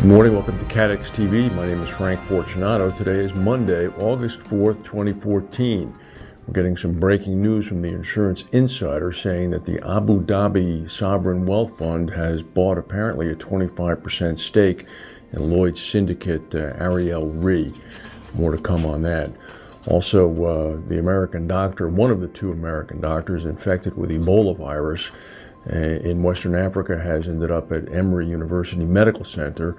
Good morning, welcome to CATEX TV. My name is Frank Fortunato. Today is Monday, August 4th, 2014. We're getting some breaking news from the Insurance Insider saying that the Abu Dhabi Sovereign Wealth Fund has bought apparently a 25% stake in Lloyd's syndicate Ariel Re. More to come on that. Also, the American doctor, one of the two American doctors infected with Ebola virus in Western Africa, has ended up at Emory University Medical Center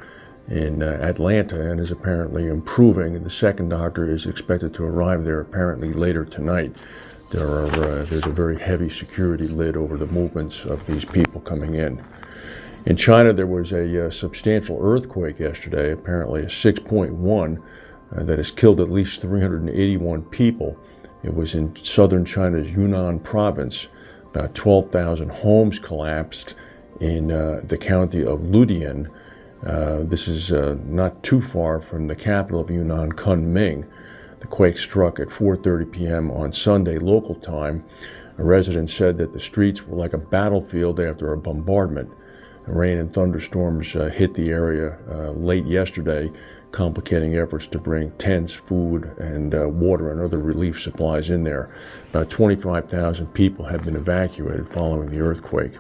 in Atlanta and is apparently improving. The second doctor is expected to arrive there apparently later tonight. There's a very heavy security lid over the movements of these people coming in. In China, there was a substantial earthquake yesterday, apparently a 6.1, that has killed at least 381 people. It was in southern China's Yunnan province. About 12,000 homes collapsed in the county of Ludian. This is not too far from the capital of Yunnan, Kunming. The quake struck at 4:30 p.m. on Sunday local time. A resident said that the streets were like a battlefield after a bombardment. Rain and thunderstorms hit the area late yesterday, complicating efforts to bring tents, food, and water and other relief supplies in there. About 25,000 people have been evacuated following the earthquake.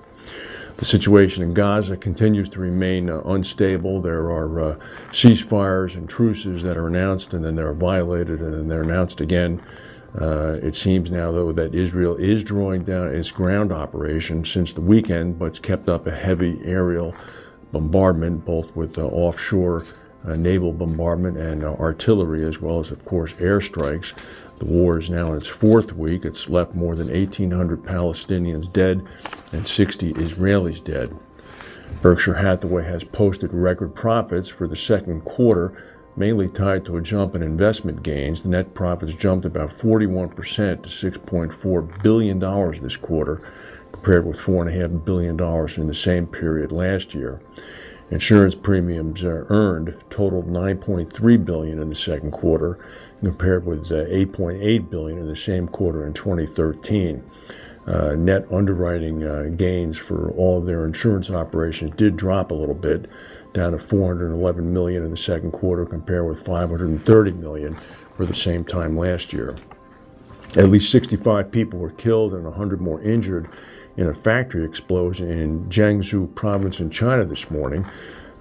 The situation in Gaza continues to remain unstable. There are ceasefires and truces that are announced, and then they're violated, and then they're announced again. It seems now, though, that Israel is drawing down its ground operation since the weekend, but it's kept up a heavy aerial bombardment, both with offshore naval bombardment and artillery, as well as, of course, airstrikes. The war is now in its fourth week. It's left more than 1,800 Palestinians dead and 60 Israelis dead. Berkshire Hathaway has posted record profits for the second quarter, mainly tied to a jump in investment gains. The net profits jumped about 41% to $6.4 billion this quarter, compared with $4.5 billion in the same period last year. Insurance premiums earned totaled $9.3 billion in the second quarter, compared with $8.8 billion in the same quarter in 2013. Net underwriting gains for all of their insurance operations did drop a little bit, down to $411 million in the second quarter, compared with $530 million for the same time last year. At least 65 people were killed and 100 more injured in a factory explosion in Jiangsu province in China this morning.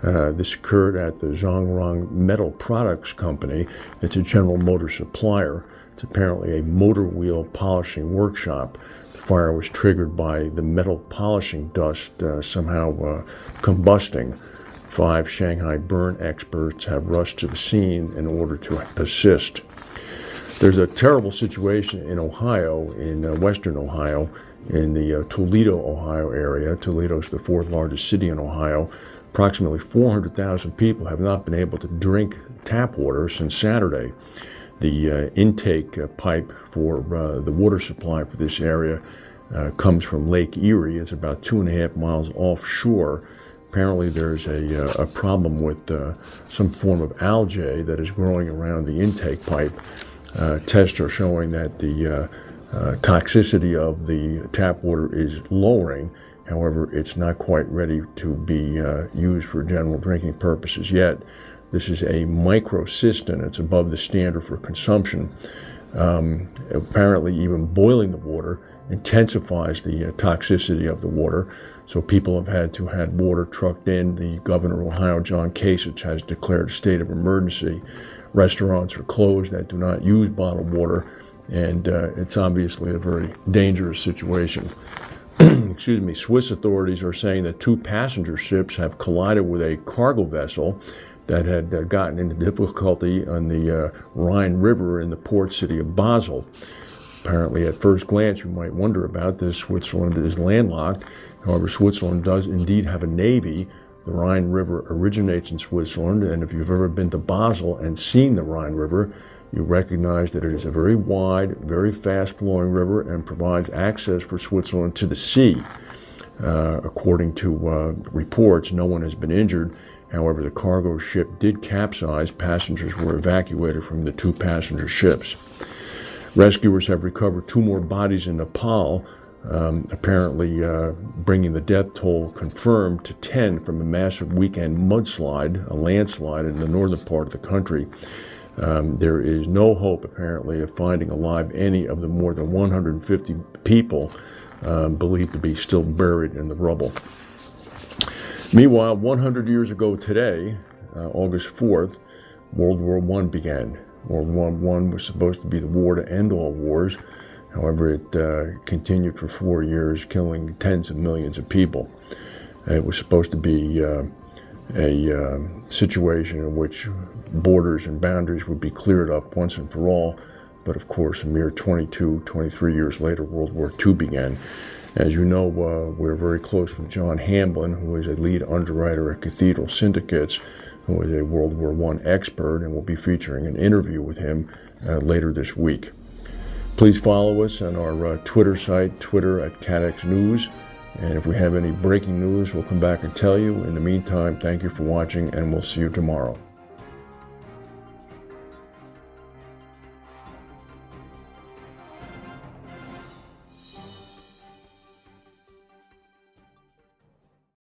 This occurred at the Zhongrong Metal Products Company. It's a General Motors supplier. It's apparently a motor wheel polishing workshop. The fire was triggered by the metal polishing dust somehow combusting. 5 Shanghai burn experts have rushed to the scene in order to assist. There's a terrible situation in Ohio, in western Ohio, in the Toledo, Ohio area. Toledo is the fourth largest city in Ohio. Approximately 400,000 people have not been able to drink tap water since Saturday. The intake pipe for the water supply for this area comes from Lake Erie. It's about 2.5 miles offshore. Apparently there's a problem with some form of algae that is growing around the intake pipe. Tests are showing that the toxicity of the tap water is lowering. However, it's not quite ready to be used for general drinking purposes yet. This is a microcystin. It's above the standard for consumption. Apparently, even boiling the water intensifies the toxicity of the water. So people have had to have water trucked in. The governor of Ohio, John Kasich, has declared a state of emergency. Restaurants are closed that do not use bottled water, and it's obviously a very dangerous situation. Excuse me. Swiss authorities are saying that 2 passenger ships have collided with a cargo vessel that had gotten into difficulty on the Rhine River in the port city of Basel. Apparently, at first glance, you might wonder about this. Switzerland is landlocked. However, Switzerland does indeed have a navy. The Rhine River originates in Switzerland, and if you've ever been to Basel and seen the Rhine River, you recognize that it is a very wide, very fast-flowing river and provides access for Switzerland to the sea. According to reports, no one has been injured. However, the cargo ship did capsize. Passengers were evacuated from the 2 passenger ships. Rescuers have recovered 2 more bodies in Nepal. apparently bringing the death toll confirmed to 10 from a massive weekend mudslide, a landslide in the northern part of the country. There is no hope, apparently, of finding alive any of the more than 150 people believed to be still buried in the rubble. Meanwhile, 100 years ago today, August 4th, World War I began. World War I was supposed to be the war to end all wars. However, it continued for 4 years, killing tens of millions of people. It was supposed to be a situation in which borders and boundaries would be cleared up once and for all. But of course, a mere 23 years later, World War II began. As you know, we're very close with John Hamblin, who is a lead underwriter at Cathedral Syndicates, who is a World War I expert, and we'll be featuring an interview with him later this week. Please follow us on our Twitter site, Twitter at CATEX News. And if we have any breaking news, we'll come back and tell you. In the meantime, thank you for watching, and we'll see you tomorrow.